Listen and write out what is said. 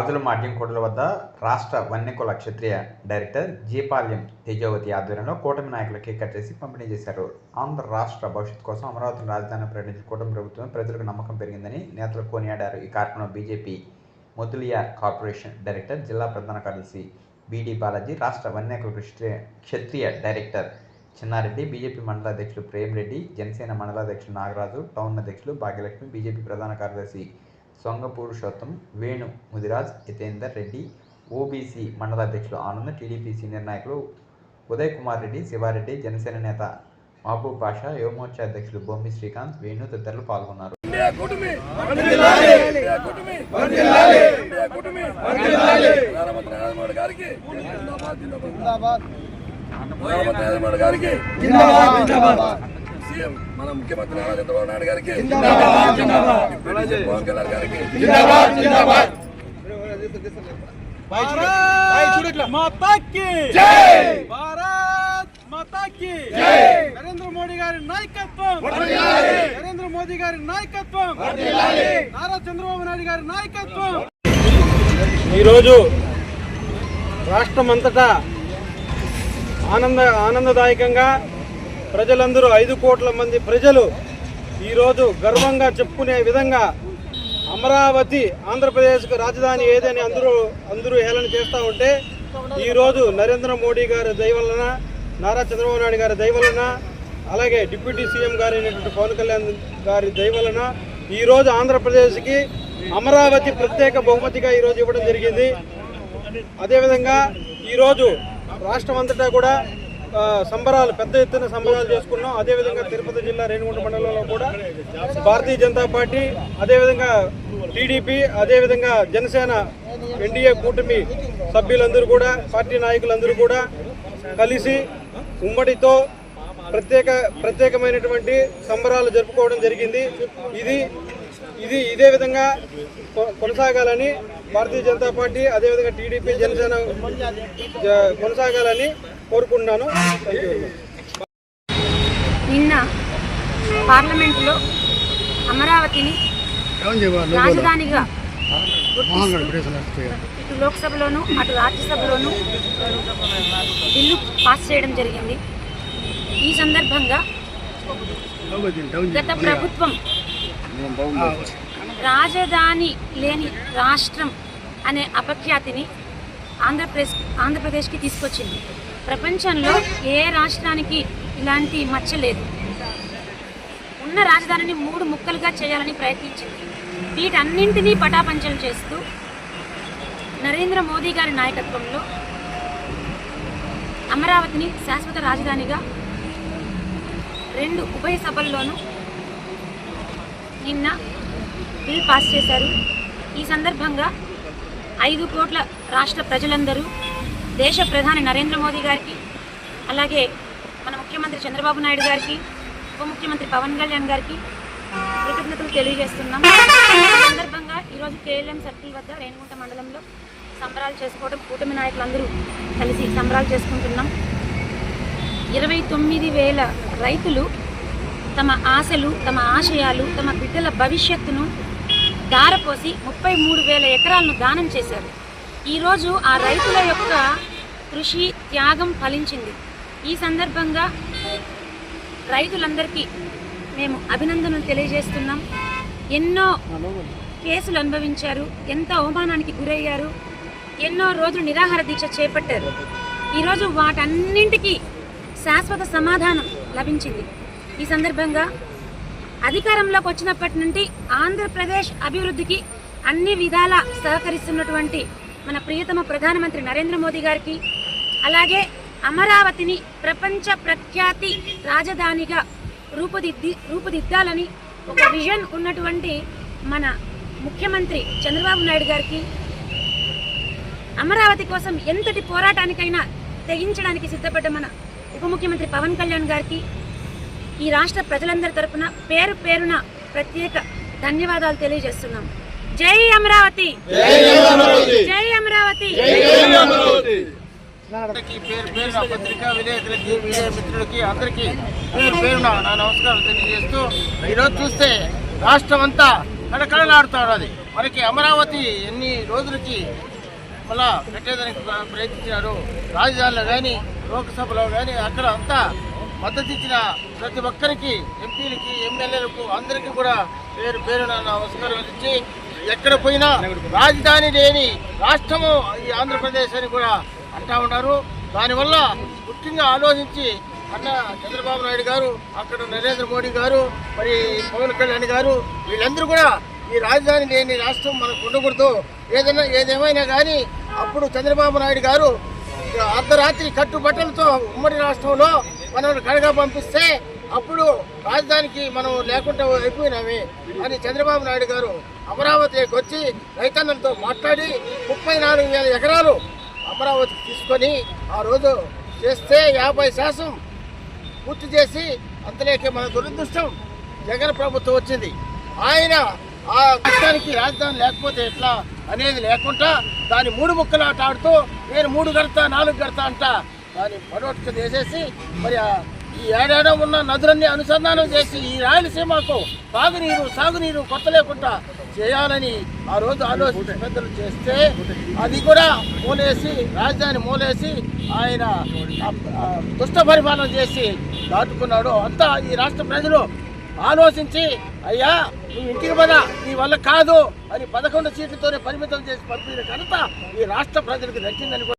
రాజుల మాట్యంకోటల వద్ద రాష్ట్ర వన్యకుల క్షత్రియ డైరెక్టర్ జీపాల్యం తేజవతి ఆధ్వర్యంలో కూటమి నాయకులు కేక్ కట్ చేసి పంపిణీ చేశారు. ఆంధ్ర రాష్ట్ర భవిష్యత్తు కోసం అమరావతిని రాజధాని ప్రకటించిన కూటమి ప్రభుత్వం ప్రజలకు నమ్మకం పెరిగిందని నేతలు కొనియాడారు. ఈ కార్యక్రమంలో బీజేపీ ముతులియార్ కార్పొరేషన్ డైరెక్టర్ జిల్లా ప్రధాన కార్యదర్శి బీడీ బాలాజీ, రాష్ట్ర వన్యకుల క్షత్రియ డైరెక్టర్ చిన్నారెడ్డి, బీజేపీ మండల అధ్యక్షులు ప్రేమ్ రెడ్డి, జనసేన మండల అధ్యక్షులు నాగరాజు, టౌన్ అధ్యక్షులు భాగ్యలక్ష్మి, బీజేపీ ప్రధాన కార్యదర్శి సొంగ పురుషోత్తం, వేణు ముదిరాజ్, హితేందర్ రెడ్డి, ఓబీసీ మండల అధ్యక్షులు ఆనంద్, టీడీపీ సీనియర్ నాయకులు ఉదయ్ కుమార్ రెడ్డి, శివారెడ్డి, జనసేన నేత మహబూబ్ బాషా, యువమోర్చా అధ్యక్షులు బొమ్మి శ్రీకాంత్, వేణు తదితరులు పాల్గొన్నారు. మన ముఖ్యమంత్రి నారా చంద్రబాబు నాయుడు గారికి పవన్ కళ్యాణ్ గారికి నరేంద్ర మోడీ గారి నాయకత్వం, నరేంద్ర మోదీ గారి నాయకత్వం, నారా చంద్రబాబు నాయుడు గారి నాయకత్వం. ఈరోజు రాష్ట్రమంతటా ఆనందదాయకంగా ప్రజలందరూ 5 కోట్ల మంది ప్రజలు ఈరోజు గర్వంగా చెప్పుకునే విధంగా అమరావతి ఆంధ్రప్రదేశ్కు రాజధాని ఏదని అందరూ హేళన చేస్తూ ఉంటే ఈరోజు నరేంద్ర మోడీ గారి దయ వలన, నారా చంద్రబాబు నాయుడు గారి దయ వలన, అలాగే డిప్యూటీ సీఎం గారు అయినటువంటి పవన్ కళ్యాణ్ గారి దయ వలన ఈరోజు ఆంధ్రప్రదేశ్కి అమరావతి ప్రత్యేక బహుమతిగా ఈరోజు ఇవ్వడం జరిగింది. అదేవిధంగా ఈరోజు రాష్ట్రం అంతటా కూడా సంబరాలు, పెద్ద ఎత్తున సంబరాలు చేసుకున్నాం. అదేవిధంగా తిరుపతి జిల్లా రేణిగుంట మండలంలో కూడా భారతీయ జనతా పార్టీ, అదేవిధంగా టీడీపీ, అదేవిధంగా జనసేన ఎన్డీఏ కూటమి సభ్యులందరూ కూడా, పార్టీ నాయకులందరూ కూడా కలిసి ఉమ్మడితో ప్రత్యేకమైనటువంటి సంబరాలు జరుపుకోవడం జరిగింది. ఇది ఇదే విధంగా కొనసాగాలని భారతీయ జనతా పార్టీ, అదేవిధంగా టీడీపీ, జనసేన కొనసాగాలని కోరుకుంటున్నాను. నిన్న పార్లమెంటులో అమరావతిని రాజధానిగా ఇటు లోక్సభలోను అటు రాజ్యసభలోను బిల్లు పాస్ చేయడం జరిగింది. ఈ సందర్భంగా గత ప్రభుత్వం రాజధాని లేని రాష్ట్రం అనే అపఖ్యాతిని ఆంధ్రప్రదేశ్కి తీసుకొచ్చింది. ప్రపంచంలో ఏ రాష్ట్రానికి ఇలాంటి మచ్చ లేదు. ఉన్న రాజధానిని 3 ముక్కలుగా చేయాలని ప్రయత్నించింది. వీటన్నింటినీ పటాపంచలు చేస్తూ నరేంద్ర మోదీ గారి నాయకత్వంలో అమరావతిని శాశ్వత రాజధానిగా 2 ఉభయ సభల్లోనూ నిన్న బిల్ పాస్ చేశారు. ఈ సందర్భంగా 5 కోట్ల రాష్ట్ర ప్రజలందరూ దేశ ప్రధాని నరేంద్ర మోదీ గారికి, అలాగే మన ముఖ్యమంత్రి చంద్రబాబు నాయుడు గారికి, ఉప ముఖ్యమంత్రి పవన్ కళ్యాణ్ గారికి కృతజ్ఞతలు తెలియజేస్తున్నాం. ఈ సందర్భంగా ఈరోజు కేఎల్ఎం సర్కిల్ వద్ద రేణిగుంట మండలంలో సంబరాలు చేసుకోవడం, కూటమి నాయకులందరూ కలిసి సంబరాలు చేసుకుంటున్నాం. 29,000 రైతులు తమ ఆశలు, తమ ఆశయాలు, తమ బిడ్డల భవిష్యత్తును దారపోసి 33,000 ఎకరాలను దానం చేశారు. ఈరోజు ఆ రైతుల యొక్క కృషి, త్యాగం ఫలించింది. ఈ సందర్భంగా రైతులందరికీ మేము అభినందనలు తెలియజేస్తున్నాం. ఎన్నో కేసులు అనుభవించారు, ఎంతో అవమానానికి గురయ్యారు, ఎన్నో రోజులు నిరాహార దీక్ష చేపట్టారు. ఈరోజు వాటన్నింటికీ శాశ్వత సమాధానం లభించింది. ఈ సందర్భంగా అధికారంలోకి వచ్చినప్పటి నుండి ఆంధ్రప్రదేశ్ అభివృద్ధికి అన్ని విధాలా సహకరిస్తున్నటువంటి మన ప్రియతమ ప్రధానమంత్రి నరేంద్ర మోదీ గారికి, అలాగే అమరావతిని ప్రపంచ ప్రఖ్యాతి రాజధానిగా రూపుదిద్దాలని ఒక విజన్ ఉన్నటువంటి మన ముఖ్యమంత్రి చంద్రబాబు నాయుడు గారికి, అమరావతి కోసం ఎంతటి పోరాటానికైనా తెగించడానికి సిద్ధపడ్డ మన ఉప ముఖ్యమంత్రి పవన్ కళ్యాణ్ గారికి, ఈ రాష్ట్ర ప్రజలందరి తరపున పేరు పేరున ప్రత్యేక ధన్యవాదాలు తెలియజేస్తున్నాం. జై అమరావతి, జై అమరావతి. పత్రికా విలేకరులకి, మీడియా మిత్రులకి అందరికీ పేరు పేరున నా నమస్కారం తెలియజేస్తూ, ఈరోజు చూస్తే రాష్ట్రం అంతా కడకడలాడుతున్నది. మనకి అమరావతి ఎన్ని రోజులకి మళ్ళా కట్టేదానికి ప్రయత్నించినారు. రాజధానిలో కానీ లోక్సభలో కానీ అక్కడ అంతా మద్దతు ఇచ్చిన ప్రతి ఒక్కరికి, ఎంపీలకి, ఎమ్మెల్యేలకు అందరికీ కూడా పేరు పేరున నమస్కారాలు ఇచ్చి, ఎక్కడ పోయినా రాజధాని లేని రాష్ట్రము ఈ ఆంధ్రప్రదేశ్ అని కూడా అంటా ఉన్నారు. దానివల్ల ముఖ్యంగా ఆలోచించి అన్న చంద్రబాబు నాయుడు గారు, అక్కడ నరేంద్ర మోడీ గారు, మరి పవన్ కళ్యాణ్ గారు, వీళ్ళందరూ కూడా ఈ రాజధాని లేని రాష్ట్రం మనకు ఉండకూడదు, ఏదేమైనా కానీ అప్పుడు చంద్రబాబు నాయుడు గారు అర్ధరాత్రి కట్టుబట్టలతో ఉమ్మడి రాష్ట్రంలో మనల్ని కడగా పంపిస్తే అప్పుడు రాజధానికి మనం లేకుండా అయిపోయినామే అని చంద్రబాబు నాయుడు గారు అమరావతికి వచ్చి రైతన్నలతో మాట్లాడి 34,000 ఎకరాలు అమరావతికి తీసుకొని ఆ రోజు చేస్తే 50% పూర్తి చేసి, అంతలేకే మన దురదృష్టం జగన్ ప్రభుత్వం వచ్చింది. ఆయన ఆ రాష్ట్రానికి రాజధాని లేకపోతే ఎట్లా అనేది లేకుండా దాన్ని 3 ముక్కలాట ఆడుతూ నేను 3 గడతా 4 గడతా అంట దాన్ని పడవట్టుకు చేసేసి మరి ఈ ఏడాడో ఉన్న నదులన్నీ అనుసంధానం చేసి ఈ రాయలసీమకు సాగునీరు కొత్త లేకుండా చేయాలని ఆ రోజు ఆలోచించి పెద్దలు చేస్తే అది కూడా మూలేసి, రాజధాని మూలేసి ఆయన దుష్ట పరిపాలన చేసి దాటుకున్నాడు. అంతా ఈ రాష్ట్ర ప్రజలు ఆలోచించి, అయ్యా నువ్వు ఇంటికి పద, నీ వల్ల కాదు అని 11 సీట్లతోనే పరిమితం చేసి పంపిన ఘనత ఈ రాష్ట్ర ప్రజలకు దక్కిందని